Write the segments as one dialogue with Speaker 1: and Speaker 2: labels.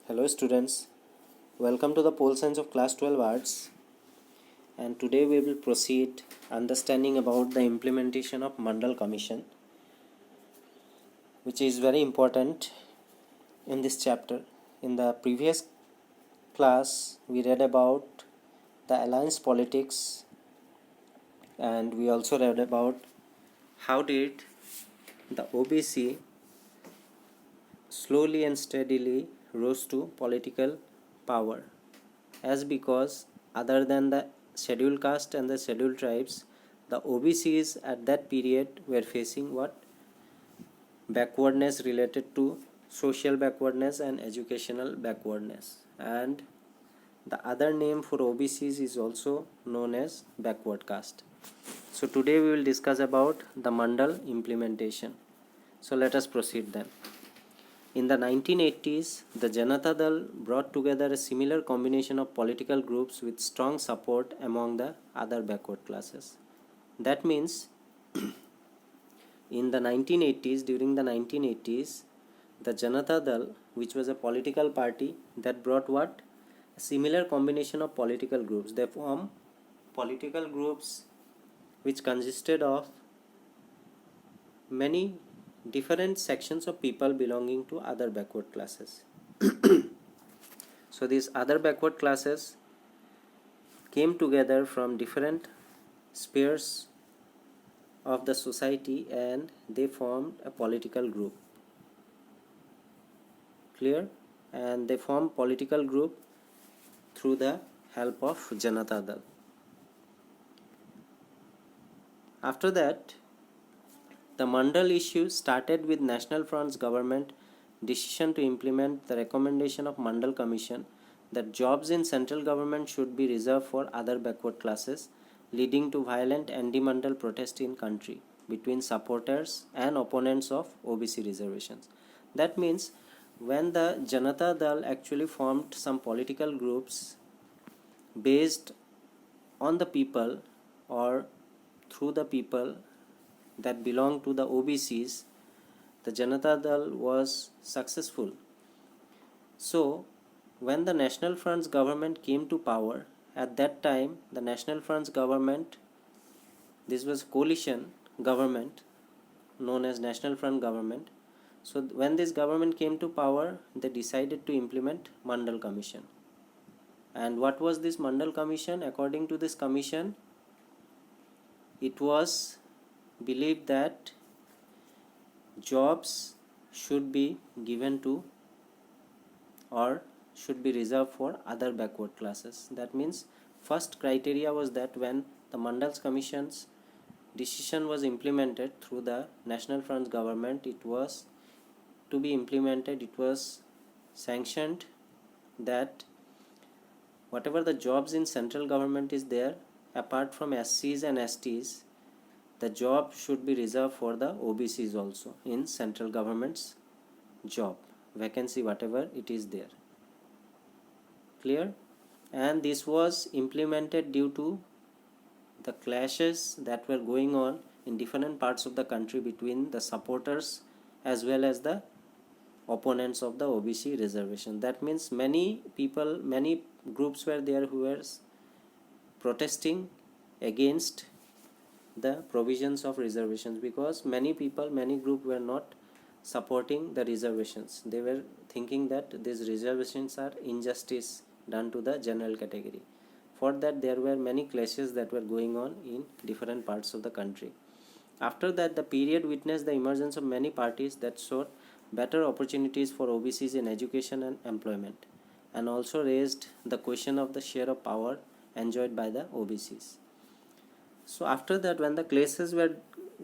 Speaker 1: Hello students, welcome to the Pole Science of Class 12 Arts, and today we will proceed understanding about the implementation of Mandal Commission, which is very important in this chapter. In the previous class we read about the alliance politics, and we also read about how did the OBC slowly and steadily rose to political power, as because other than the scheduled caste and the scheduled tribes, the OBCs at that period were facing what? Backwardness related to social backwardness and educational backwardness, and the other name for OBCs is also known as backward caste. So today we will discuss about the Mandal implementation. So let us proceed then. In the 1980s, the Janata Dal brought together a similar combination of political groups with strong support among the other backward classes. That means in the 1980s, during the 1980s, the Janata Dal, which was a political party that brought what? A similar combination of political groups. They form political groups which consisted of many different sections of people belonging to other backward classes. So these other backward classes came together from different spheres of the society and they formed a political group. Clear? And they formed political group through the help of Janata Dal. After that, the Mandal issue started with National Front's government decision to implement the recommendation of Mandal Commission that jobs in central government should be reserved for other backward classes, leading to violent anti-Mandal protest in country between supporters and opponents of OBC reservations. That means when the Janata Dal actually formed some political groups based on the people or through the people that belong to the OBCs, the Janata Dal was successful. So, when the National Front's government came to power, at that time, the National Front's government, this was coalition government known as National Front government. So, when this government came to power, they decided to implement Mandal Commission. And what was this Mandal Commission? According to this commission, it was believed that jobs should be given to or should be reserved for other backward classes. That means first criteria was that when the Mandal's Commission's decision was implemented through the National Front's government, it was to be implemented, it was sanctioned that whatever the jobs in central government is there, apart from SCs and STs, the job should be reserved for the OBCs also in central government's job vacancy, whatever it is there. Clear? And this was implemented due to the clashes that were going on in different parts of the country between the supporters as well as the opponents of the OBC reservation. That means many people, many groups were there who were protesting against the provisions of reservations, because many people, many groups were not supporting the reservations. They were thinking that these reservations are injustice done to the general category. For that, there were many clashes that were going on in different parts of the country. After that, the period witnessed the emergence of many parties that sought better opportunities for OBCs in education and employment, and also raised the question of the share of power enjoyed by the OBCs. So after that, when the classes were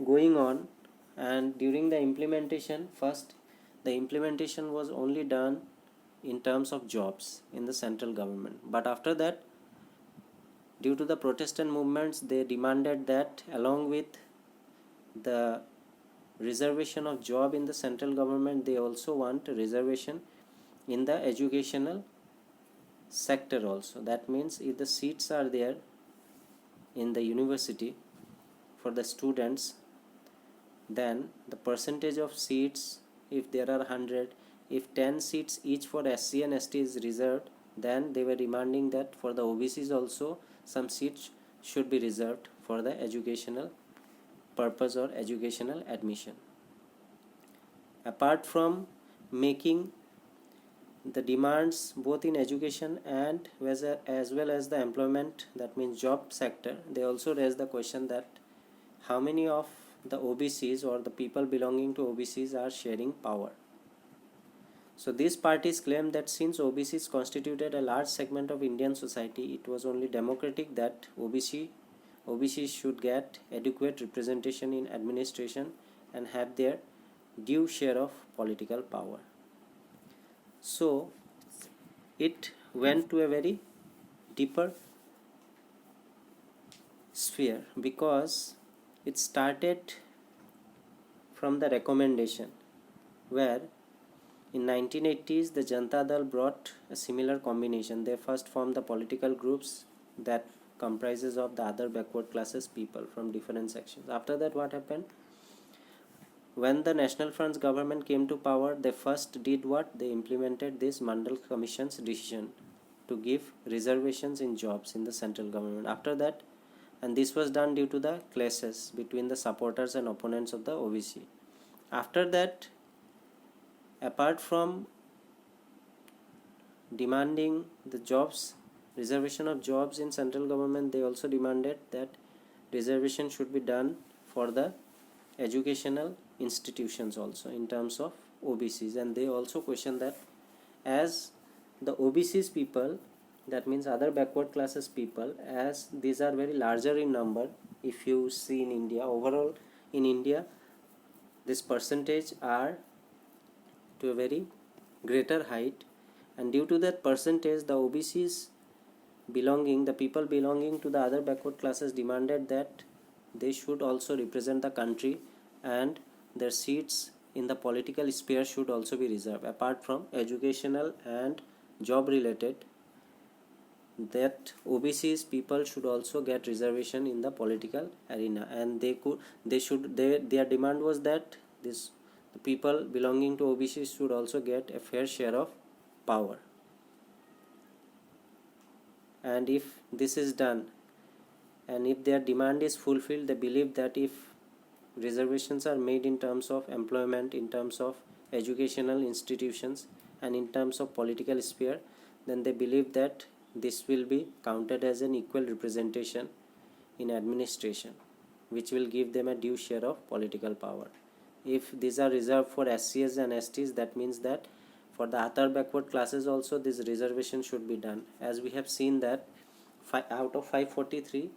Speaker 1: going on and during the implementation, first the implementation was only done in terms of jobs in the central government, but after that, due to the protest and movements, they demanded that along with the reservation of job in the central government, they also want a reservation in the educational sector also. That means if the seats are there in the university for the students, then the percentage of seats, if there are 100, if 10 seats each for SC and ST is reserved, then they were demanding that for the OBCs also some seats should be reserved for the educational purpose or educational admission. Apart from making the demands both in education and as well as the employment, that means job sector, they also raised the question that how many of the OBCs or the people belonging to OBCs are sharing power. So these parties claim that since OBCs constituted a large segment of Indian society, it was only democratic that OBCs should get adequate representation in administration and have their due share of political power. So it went to a very deeper sphere because it started from the recommendation, where in 1980s the Janata Dal brought a similar combination. They first formed the political groups that comprises of the other backward classes people from different sections. After that, what happened? When the National Front's government came to power, they first did what? They implemented this Mandal Commission's decision to give reservations in jobs in the central government. After that, and this was done due to the clashes between the supporters and opponents of the OBC. After that, apart from demanding the jobs, reservation of jobs in central government, they also demanded that reservation should be done for the educational institutions also in terms of OBCs. And they also question that as the OBCs people, that means other backward classes people, as these are very larger in number, if you see in India, overall in India this percentage are to a very greater height, and due to that percentage the OBCs belonging, the people belonging to the other backward classes demanded that they should also represent the country and their seats in the political sphere should also be reserved. Apart from educational and job related, that OBCs people should also get reservation in the political arena, and their demand was that the people belonging to OBCs should also get a fair share of power. And if this is done and if their demand is fulfilled, they believe that if reservations are made in terms of employment, in terms of educational institutions and in terms of political sphere, then they believe that this will be counted as an equal representation in administration, which will give them a due share of political power. If these are reserved for SCs and STs, that means that for the other backward classes also this reservation should be done. As we have seen that out of 543,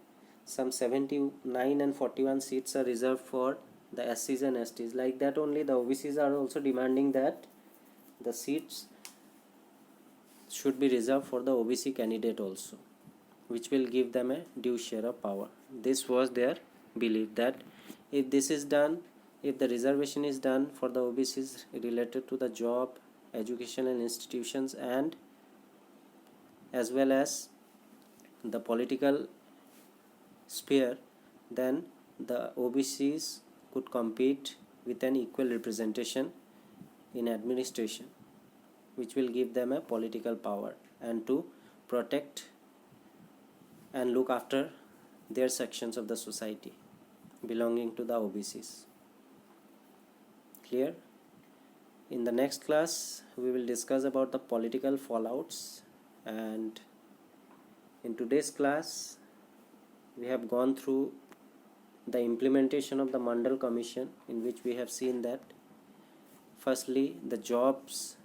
Speaker 1: some 79 and 41 seats are reserved for the SCs and STs. Like that only the OBCs are also demanding that the seats should be reserved for the OBC candidate also, which will give them a due share of power. This was their belief, that if this is done, if the reservation is done for the OBCs related to the job, educational institutions and as well as the political sphere, then the OBCs could compete with an equal representation in administration, which will give them a political power and to protect and look after their sections of the society belonging to the OBCs. Clear? In the next class we will discuss about the political fallouts, and in today's class we have gone through the implementation of the Mandal Commission, in which we have seen that firstly the jobs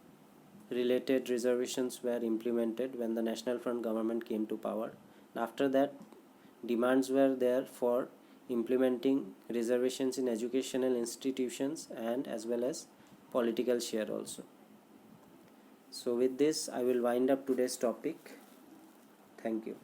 Speaker 1: related reservations were implemented when the National Front government came to power. After that, demands were there for implementing reservations in educational institutions and as well as political share also. So with this I will wind up today's topic. Thank you.